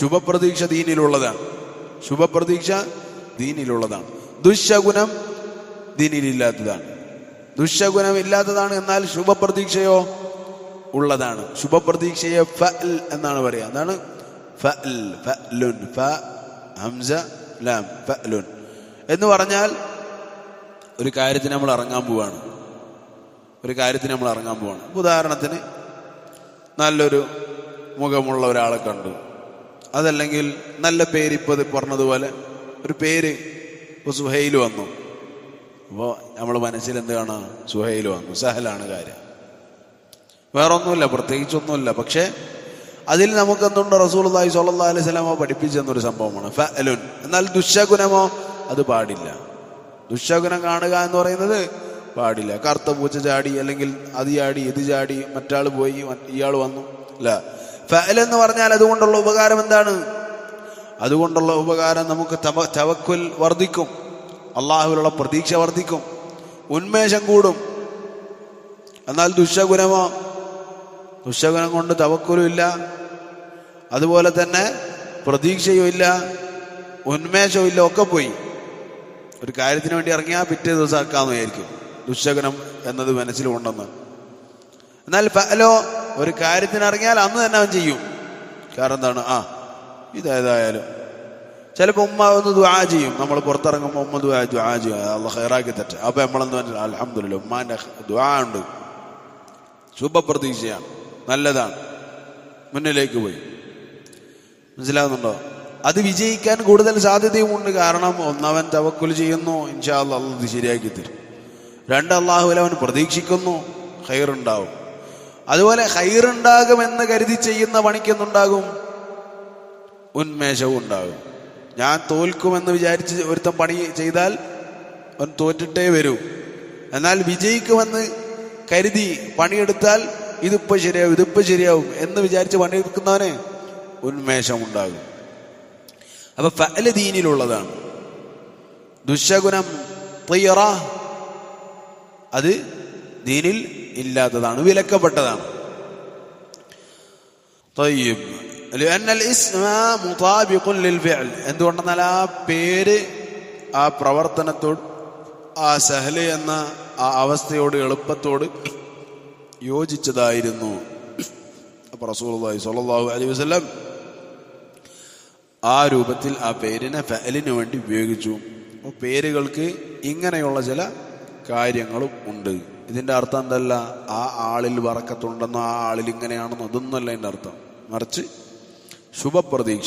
ശുഭപ്രതീക്ഷ ദീനിലുള്ളതാണ്. ശുഭപ്രതീക്ഷ ദീനിലുള്ളതാണ്. ദുശകുനം ദീനിലില്ലാത്തതാണ്. ദുശകുനം ഇല്ലാത്തതാണ്. എന്നാൽ ശുഭപ്രതീക്ഷയോ ഉള്ളതാണ്. ശുഭപ്രതീക്ഷയെ ഫഅൽ എന്നാണ് പറയുക. എന്താണ് ഫഅൽ? ഫഅലുൻ, ഫ ഹംസ ലാം, ഫഅലുൻ എന്ന് പറഞ്ഞാൽ ഒരു കാര്യത്തിന് നമ്മൾ ഇറങ്ങാൻ പോവാണ്. ഉദാഹരണത്തിന് നല്ലൊരു മുഖമുള്ള ഒരാളെ കണ്ടു. അതല്ലെങ്കിൽ നല്ല പേര്, ഇപ്പോൾ പറഞ്ഞതുപോലെ ഒരു പേര്, ഇപ്പോൾ സുഹൈൽ വന്നു. അപ്പോൾ നമ്മൾ മനസ്സിൽ എന്ത് കാണാം? സുഹൈൽ വന്നു, സഹലാണ് കാര്യം, വേറൊന്നുമില്ല, പ്രത്യേകിച്ചൊന്നുമില്ല. പക്ഷേ അതിൽ നമുക്കെന്തുണ്ട്? റസൂലുള്ളാഹി സ്വല്ലല്ലാഹു അലൈഹി വസല്ലം പഠിപ്പിച്ചെന്നൊരു സംഭവമാണ് ഫഅലുൻ. എന്നാൽ ദുശകുനമോ? അത് പാടില്ല. ദുശകുനം കാണുക എന്ന് പറയുന്നത് പാടില്ല. കറുത്ത പൂച്ച ചാടി, അല്ലെങ്കിൽ അത് ചാടി, ഇത് ചാടി, മറ്റാൾ പോയി, ഇയാൾ വന്നു. അല്ല, ഫഅൽ എന്ന് പറഞ്ഞാൽ അതുകൊണ്ടുള്ള ഉപകാരം എന്താണ്? അതുകൊണ്ടുള്ള ഉപകാരം നമുക്ക് തവക്കുൽ വർദ്ധിക്കും, അള്ളാഹുവിലുള്ള പ്രതീക്ഷ വർദ്ധിക്കും, ഉന്മേഷം കൂടും. എന്നാൽ ദുശകുനമോ? ദുശകുനം കൊണ്ട് തവക്കുലും ഇല്ല, അതുപോലെ തന്നെ പ്രതീക്ഷയും ഇല്ല, ഉന്മേഷവും ഇല്ല, ഒക്കെ പോയി. ഒരു കാര്യത്തിന് വേണ്ടി ഇറങ്ങിയാൽ പിറ്റേ ദിവസം ആക്കാമെന്ന് വിചാരിക്കും, ദുശകുനം എന്നത് മനസ്സിൽ കൊണ്ടെന്ന്. എന്നാൽ ഫഅലോ? ഒരു കാര്യത്തിന് ഇറങ്ങിയാൽ അന്ന് തന്നെ അവൻ ചെയ്യും. കാരണം എന്താണ്? ഇതേതായാലും ചിലപ്പോൾ ഉമ്മ ഒന്ന് ദുആ ചെയ്യും. നമ്മൾ പുറത്തിറങ്ങുമ്പോൾ ഉമ്മ ദുആ ചെയ്യും, അള്ളാഹ് ഖൈറാക്കി തട്ടെ. അപ്പോൾ നമ്മളെന്ന് പറഞ്ഞാൽ അൽഹംദുലില്ലാഹ്, ഉമ്മാൻ്റെ ദുആ ഉണ്ട്, ശുഭപ്രതീക്ഷയാണ്, നല്ലതാണ്, മുന്നിലേക്ക് പോയി. മനസ്സിലാകുന്നുണ്ടോ? അത് വിജയിക്കാൻ കൂടുതൽ സാധ്യതയുമുണ്ട്. കാരണം ഒന്നവൻ തവക്കുൽ ചെയ്യുന്നു, ഇൻഷാ അല്ലാഹ് അള്ളാഹ് ഇത് ശരിയാക്കി തരും. രണ്ട്, അള്ളാഹുവിൽ അവൻ പ്രതീക്ഷിക്കുന്നു, ഖൈറുണ്ടാവും. അതുപോലെ ഖൈറുണ്ടാകുമെന്ന് കരുതി ചെയ്യുന്ന പണിക്കെന്നുണ്ടാകും? ഉന്മേഷവും ഉണ്ടാകും. ഞാൻ തോൽക്കുമെന്ന് വിചാരിച്ച് ഒരുത്തൻ പണി ചെയ്താൽ അവൻ തോറ്റിട്ടേ വരൂ. എന്നാൽ വിജയിക്കുമെന്ന് കരുതി പണിയെടുത്താൽ ഇതിപ്പോൾ ശരിയാവും എന്ന് വിചാരിച്ച് പണിയെടുക്കുന്നവന് ഉന്മേഷം ഉണ്ടാകും. അപ്പൊ ഫഅൽ ദീനിലുള്ളതാണ്. ദുശകുനം തയ്റ അത് ദീനിൽ ഇല്ലാത്തതാണ്, വിലക്കപ്പെട്ടതാണ്. طيب لأن الاسم مطابق للفعل. എന്തുകൊണ്ടെന്നാൽ ആ പേര് ആ പ്രവർത്തനത്തോട്, ആ സഹല് എന്ന ആ അവസ്ഥയോട്, എളുപ്പത്തോട് യോജിച്ചതായിരുന്നു. അപ്പോൾ റസൂലുള്ളാഹി സ്വല്ലല്ലാഹു അലൈഹി വസല്ലം ആ രൂപത്തിൽ ആ പേരിനെ ഫഅലിന് വേണ്ടി ഉപയോഗിച്ചു. അപ്പോൾ പേരുകൾക്ക് ഇങ്ങനെയുള്ള ചില കാര്യങ്ങളും ഉണ്ട്. ഇതിൻ്റെ അർത്ഥം എന്തല്ല ആ ആളിൽ ബറക്കത്തുണ്ടെന്നോ ആ ആളിൽ ഇങ്ങനെയാണെന്നോ അതൊന്നുമല്ല ഇതിൻ്റെ അർത്ഥം. മറിച്ച് ശുഭപ്രതീക്ഷ.